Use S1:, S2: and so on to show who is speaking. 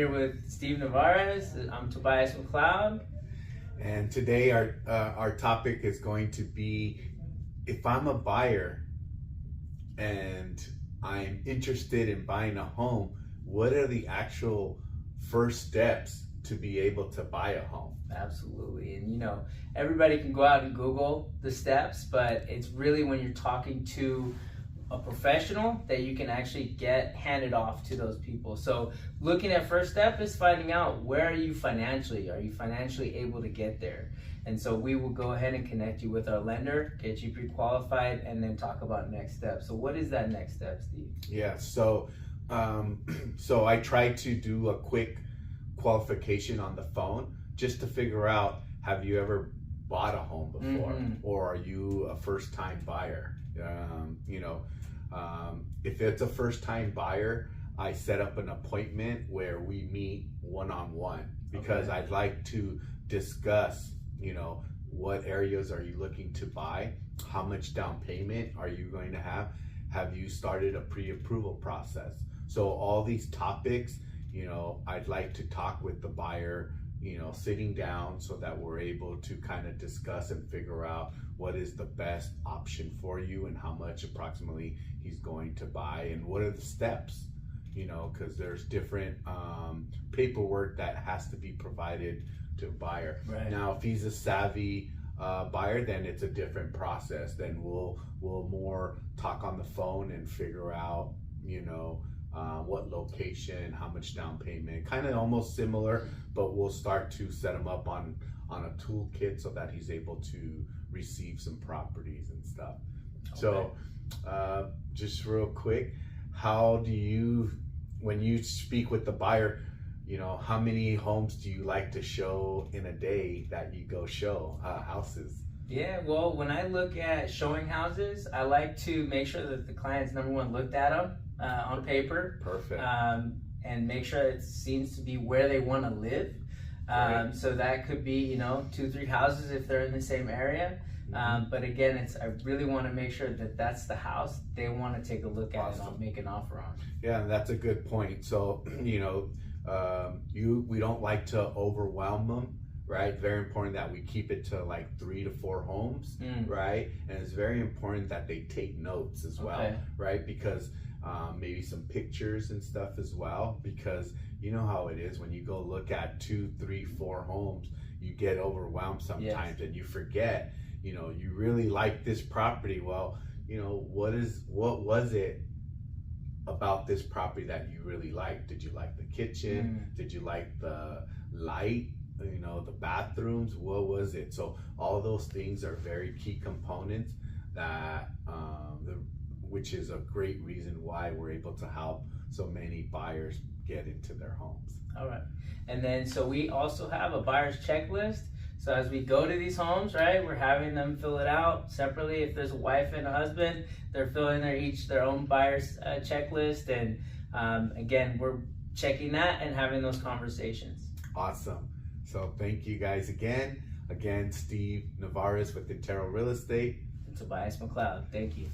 S1: here with Steve Navarez. I'm Tobias McLeod.
S2: And today our topic is going to be, if I'm a buyer and I'm interested in buying a home, what are the actual first steps to be able to buy a home?
S1: Absolutely. And you know, everybody can go out and Google the steps, but it's really when you're talking to a professional that you can actually get handed off to those people. So looking at first step is finding out, where are you financially? Are you financially able to get there? And so we will go ahead and connect you with our lender, get you pre-qualified, and then talk about next steps. So what is that next step, Steve?
S2: Yeah, so I try to do a quick qualification on the phone just to figure out, have you ever bought a home before? Or are you a first-time buyer? If it's a first-time buyer, I set up an appointment where we meet one-on-one, because I'd like to discuss, what areas are you looking to buy? How much down payment are you going to have? Have you started a pre-approval process? So all these topics, I'd like to talk with the buyer, sitting down, so that we're able to kind of discuss and figure out what is the best option for you and how much approximately he's going to buy and what are the steps, because there's different paperwork that has to be provided to a buyer.
S1: Right.
S2: Now, if he's a savvy buyer, then it's a different process. Then we'll more talk on the phone and figure out, what location, how much down payment, kind of almost similar, but we'll start to set him up on a toolkit so that he's able to receive some properties and stuff. So just real quick, how do you, when you speak with the buyer, how many homes do you like to show in a day that you go show houses?
S1: Yeah, well, when I look at showing houses, I like to make sure that the client's, number one, looked at them on paper.
S2: Perfect.
S1: And make sure it seems to be where they want to live. So that could be, 2-3 houses if they're in the same area. But again, I really want to make sure that that's the house they want to take a look at and make an offer on.
S2: Yeah, and that's a good point. So, we don't like to overwhelm them. Right, very important that we keep it to like 3 to 4 homes, right? And it's very important that they take notes as well, right? Because maybe some pictures and stuff as well, because you know how it is when you go look at 2, 3, 4 homes, you get overwhelmed sometimes. And you forget, you really like this property. Well, what was it about this property that you really liked? Did you like the kitchen? Did you like the light? The bathrooms, what was it? So all those things are very key components that which is a great reason why we're able to help so many buyers get into their homes.
S1: All right. And then so we also have a buyer's checklist. So as we go to these homes, right, we're having them fill it out separately. If there's a wife and a husband, they're filling their own buyer's checklist. And again, we're checking that and having those conversations.
S2: Awesome. So thank you guys again. Steve Navarez with Intero Real Estate.
S1: And Tobias McLeod. Thank you.